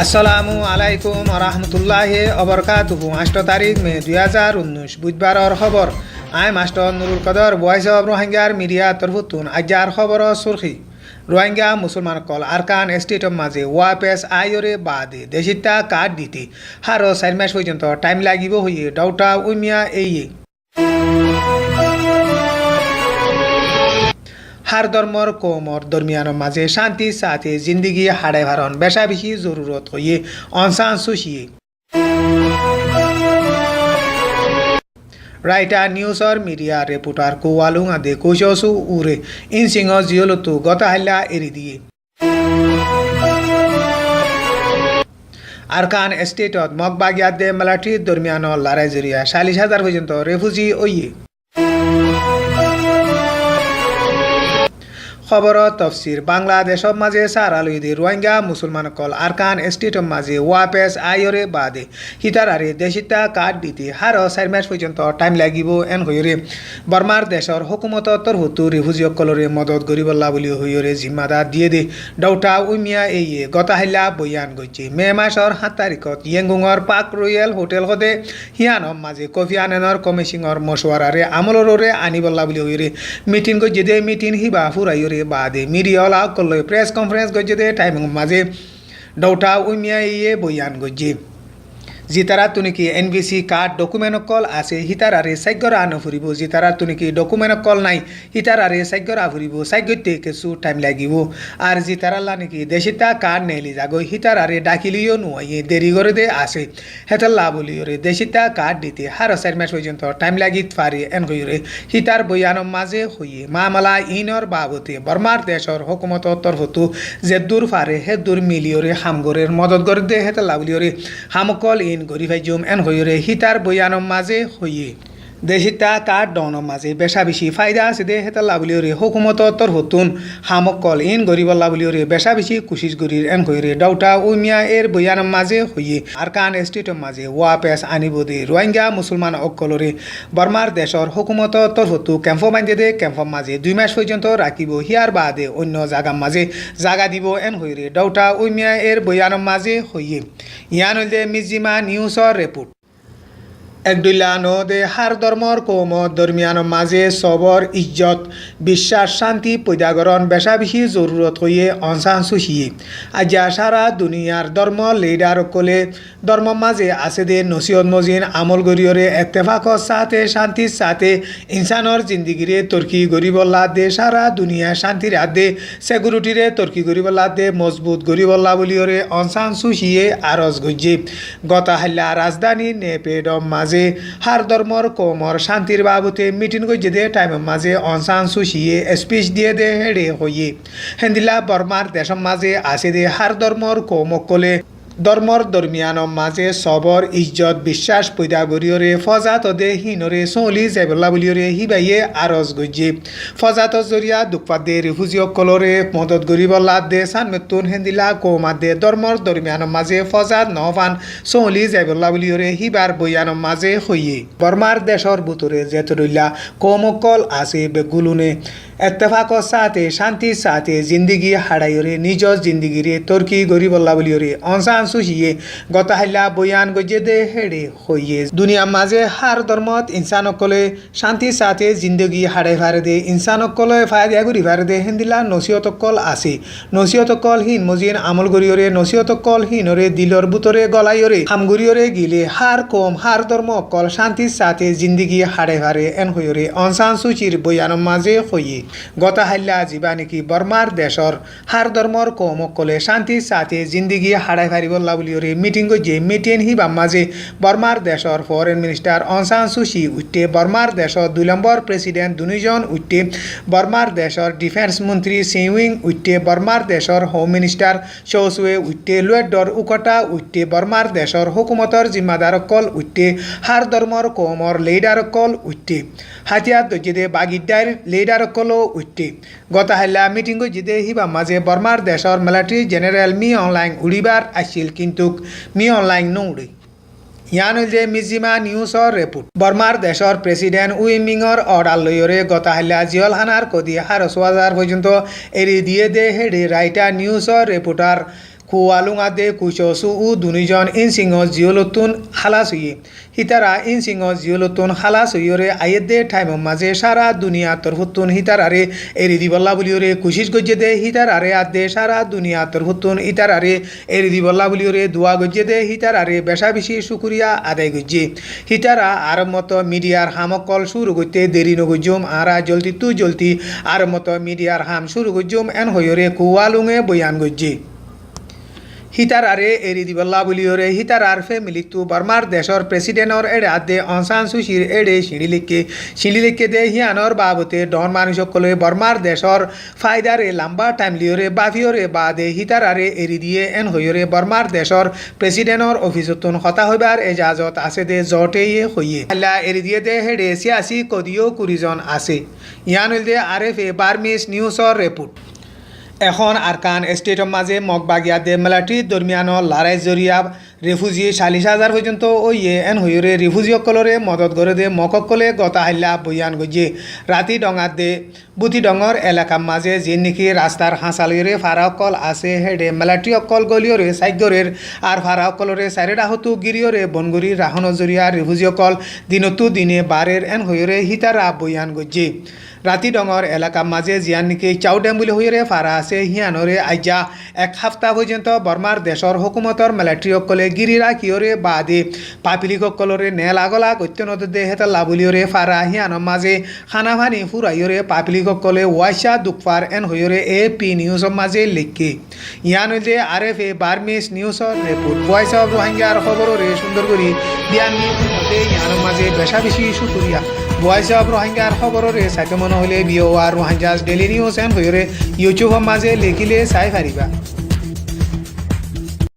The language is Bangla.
আসসালামু আলাইকুম রহমতুল্লাহি অবরকাতুহু 8 তারিখ মে 2019 বুধবারের খবর আই মাস্টার নুরুল কদর ভয়েস অব রোহিঙ্গার মিডিয়া তরফুতুন আজার খবর সুরখি রোহিঙ্গা মুসলমান কল আরকান স্টেটের মাঝে ওয়াপেস আইরে বাদে দেশিতা কার্ড দিতে হারো 4 মাস পর্যন্ত টাইম লাগিব হইয়ে ডাউটা উমিয়া এই হার ধর্মর কৌমর দরমিয়ানোর মাঝে শান্তি সাথে জিন্দগি হাড়ে ভারণ বেশা বেশি জরুরত হইয়ে অনসান সুশিয়ে রাইটার নিউজর মিডিয়া রিপোর্টার কোয়ালুং আদে কোশসু উরে ইন সিংহ জিওলতু গত হাল্লা এরি দিয়ে আরকান স্টেটত মগবাগিয়াদে মিলিটারি দরমিয়ানোর লড়াই জরিয়া 40,000 পর্যন্ত রেফুজি ওইয়ে খবর তফসির বাংলাদেশের মাঝে সারালুইদি রোহিঙ্গা মুসলমান কল আরকান স্টেটের মাঝে ওয়াপেস আইরে বাদে হিতারারে দেশিতা কার্ড দিতে হারো 4 মাস পর্যন্ত টাইম লাগিব এন হইরে বর্মার দেশের হুকুমত তরফুতু রিফুজিসকলরে মদত গরিবল্লা বলি হইরে জিম্মাদার দিয়ে দে ডাউটা উমিয়া এইয়ে গত হাইলা বয়ান গইছে মে মাসের 7 তারিখত ইয়েঙ্গুঙর পাক রয়্যাল হোটেল হদে হিয়ানর মাঝে কফি আনানোর কমিশনর মশওয়ারারে আমলরে আনিবল্লা বলি হইরে মিটিং গইছে দে মিটিং হিবা ফুরাইরে বাদে মিডিয়াওয়ালা করলে প্রেস কনফারেন্স গজে দে টাইম মাঝে ডাউটা উমিয়া ইয়ে বয়ান গজে জিতারা তুনিকি এনবিসি কার্ড ডকুমেন্ট কল আছে হিতারারে সাইগর আনো ফুরিব জিতারা তুনিকি ডকুমেন্ট কল নাই হিতারারে সাইগর আফুরিব সাইগতে কিছু টাইম লাগিব আর জিতারাল্লা নাকি দেশিতা কার্ড নেলি যাগো হিতারারে ডাকিলিও নুয়ে দেরি করে দে আছে হেতাল্লা বলিওরে দেশিতা কার্ড দিতে হার 4 মাস পর্যন্ত টাইম লাগি পারি এন কইরে হিতার বয়ানোর মাঝে হইয়ে মামলা ইনর বাবতে বর্মার দেশের হুকুমত তরফতু যে দূর পারে হে দূর মিলিওরে হামগরের মদত করে দে হেতাল্লা বলিওরে হামকল গরিভাইজুম এন হইরে হিতার বয়ানোর মাঝে হইয়ে দেশিতা কার্ড ডনের মাঝে বেশা বেশি ফায়দা আছে দে হেতাল্লা বলিওরে হুকুমত তরফতুন হামকল ইন গরিবল্লা বলিওরে বেশা বেশি কুশিস গরির এন হইরে ডাউটা উমিয়া এর বয়ানোর মাঝে হইয়ে আরকান স্টেটের মাঝে ওয়াপেস আনিব দে রোহিঙ্গা মুসলমান অকলরে বর্মার দেশের হুকুমত তরফতু ক্যাম্প বান্ধে দে ক্যাম্পর মাঝে 2 মাস পর্যন্ত রাখিব হিয়ার বাদে অন্য জায়গার মাঝে জায়গা দিব এন হইরে ডাউটা উমিয়া এর বয়ানোর মাঝে হইয়ে ইয়ান হইলে মিজিমা নিউজর রিপোর্ট একদুল্লা নদে হার ধর্মর কৌম দরমিয়ানোর মাঝে সবর ইজ্জত বিশ্বাস শান্তি পৈদাগরণ বেশা বেশি জরুরত হইয়ে অনসান সুশিয়ে আজা সারা দুনিয়ার ধর্ম লিডার কলে ধর্ম মাঝে আছে দে নসিহত মজিন আমল গরিয়রে এত্তেফাকর সাথে শান্তির সাথে ইনসানর জিন্দিগিরে তর্কি গরিবল্লা দে সারা দুনিয়া শান্তির আদে সিকিউরিটিরে তর্কি গরিবল্লা দে মজবুত গরিবল্লা বলিয়রে অনসান সুশিয়ে আরজ গজ্জে গতা হাল্লা রাজধানী নেপেডম মাঝে হার ধর্মর কৌমর শান্তির বাবুতে মিটিং গজ্জে দে টাইমের মাঝে অনসান সুশিয়ে স্পিচ দিয়ে দে হেড়ে হইয়ে হেন্দিলা বর্মার দেশের মাঝে আছে দে হার ধর্মর কৌমকলে ধর্মর দরমিয়ানোর মাঝে সবর ইজ্জত বিশ্বাস পৈদা গরিয়রে ফজাত দে হিনরে চলি যাইবল্লা বলিয়রে হিবাইয়ে আরজ গজ্জে ফজাত জরিয়া দুপাত দে রিফুজিসকলরে মদত গরিবল্লা দে সান মেতুন হেন্দিলা কৌমা দে ধর্মর দরমিয়ানোর মাঝে ফজাত নভান চলি যাইবল্লা বলিয়রে হিবার বয়ানোর মাঝে হইয়ে বর্মার দেশর বুতরে যেতরইলা কৌমকল আছে বেগুলুনে এত্তেফাকর সাথে শান্তির সাথে জিন্দিগি হারাইরে নিজ জিন্দিগিরে তর্কি গরিবল্লা বলিয়রে অনসান সুশিয়ে গত হাইলা বয়ান গজে দে হেড়ে হইয়ে দুনিয়ার মাঝে হার ধর্মত ইনসানকলে শান্তির সাথে জিন্দগি হারাই ভারে দে ইনসানকলে ফায়দা গরি ভারে দে হেন্দিলা নসিহতকল আছে নসিহতকল হিন মজিন আমল গরিয়রে নসিহতকল হিনরে দিলর বুতরে গলাইরে হামগুরিয়রে গিলে হার কম হার ধর্ম অকল শান্তির সাথে জিন্দগি হারাই ভারে এন হইরে অনসান সুচির বয়ানোর মাঝে হইয়ে গত হাল্লা যা নাকি বর্মার দেশর হার ধর্মর কৌমকলে শান্তির সাথে জিন্দগি হারাই ভারিবল্লা বলিওরে মিটিং গজ্জে মিটিং হিবা মাঝে বর্মার দেশর ফরেন মিনিস্টার অনসান সুশি উঠতে বর্মার দেশর 2 নম্বর প্রেসিডেন্ট দুজন উঠতে বর্মার দেশর ডিফেন্স মন্ত্রী সিউইং উঠতে বর্মার দেশর হোম মিনিস্টার শৌসুয়ে উঠতে লুয়েডর উকটা উঠতে বর্মার দেশর হুকুমতর জিম্মাদারকল উঠতে হার ধর্মর কৌমর লিডারকল উঠতে হাতিয়ার দজ্জে বাগিদার লিডারকল উঠতে গত হাল্লা মিটিং গজ্জে হিবা মাঝে বর্মার দেশর মিলিটারি জেনারেল মি অনলাইন উড়িবার আসছিল কিন্তু মি অনলাইন নউড়ে ইয়ান হইলে মিজিমা নিউজর রিপোর্ট বর্মার দেশর প্রেসিডেন্ট উইমিংর অর্ডার লইরে গতা হাল্লা জিয়লহানার কদি 12,000 পর্যন্ত এরি দিয়ে দে হেডে রাইটার নিউজর রিপোর্টার কুয়ালুঙাদে কুচসু উ দুনিজন ইনসিংহ জিওলতুন হালাস হইয়ে হিতারা ইনসিংহ জিওলতুন হালাস হইয়রে আয়েদে টাইম মাঝে সারা দুনিয়া তরফুতুন হিতার আরে এরি দিবল্লা বলিওরে কুশিস গজ্জে দে হিতার আরে আদে সারা দুনিয়া তরফুতুন হিতার আরে এরি দিবল্লা বলিওরে দোয়া গজ্জে দে হিতার আরে বেশা বেশি শুকুরিয়া আদায় গজ্জে হিতারা আর মতো মিডিয়ার হামকল শুরু করতে দেরি নগজুম আরা জলদি তু জলদি আর মতো মিডিয়ার হাম শুরু গজ্জুম এন হইয়রে কুয়ালুঙে বয়ান গজ্জে হিতার আরে এরি দিবল্লা বলিওরে হিতার আর ফ্যামিলিকু বর্মার দেশর প্রেসিডেন্টর এড়ে আদে অনসান সুশির এড়ে সিঁড়ি দে হিয়ানর বাবতে ডন মানুষকলে বর্মার দেশর ফায়দারে লম্বা টাইম লিওরে বাফিওরে বাদে হিতার আরে এরি দিয়ে এন হইরে বর্মার দেশর প্রেসিডেন্টর অফিসতুন হতা হইবার এজাজত আছে দে জটে হইয়ে আল্লাহ এরি দিয়ে দে হেডে সিয়াসি কদিও কুড়িজন আছে ইয়ান হইল দে আরএফএ বার্মিস নিউজর রিপোর্ট এখন আরকান স্টেটর মাঝে মগবাগিয়া দে মেলাটি দরমিয়ানো লড়াই জরিয়া রেফুজি 40,000 পর্যন্ত ওইয়ে এন হইরে রেফুজি অকলরে মদত করে দে মককলে গতা হাল্লা বয়ান গজে রাতি ডঙাত দে বুতি ডঙর এলাকার মাঝে যে নাকি রাস্তার হাঁসালিরে ফারা অকল আছে হেডে মেলাটি অকল গলিয়রে সাইগরের আর ফারা অকলরে সাইরেডা হতু গিরিয়রে বনগুড়ি রাহন জরিয়া রেফুজি অকল দিনতু দিনে বারের এন হইরে হিতারা বয়ান গজে রাতি ডঙর এলাকার মাঝে জিয়ান নাকি চাউডেম বলে হইরে ফারা আছে হিয়ানরে আইজা এক সপ্তাহ পর্যন্ত বর্মার দেশর হুকুমতর মিলিটারি অকলে গিরিরা কিয়রে বাদে পাপিলিক অকলরে নেল আগলা অত্যন্ত দে হেতাল্লা বলিয়রে ফারা হিয়ানোর মাঝে খানা ভানি ফুরাইয়রে পাপিলিক অকলে ওয়াইসা দুঃখার এন হইরে AP নিউজর মাঝে লিখে ইয়ান হইলে আরএফএ বার্মিস নিউজর রিপোর্ট ভয়েস অফ রোহিঙ্গার খবররে সুন্দর করি দিয়ান মধ্যে ইয়ানোর মাঝে বেশা বেশি শুক্রিয়া ভয়েস অফ রোহিঙ্গার খবররে চাইতে মনে হলে BOR রোহিঙ্গাস ডেইলি নিউজ এন হইরে ইউটিউবের মাঝে লিখিলে চাই পারিবা।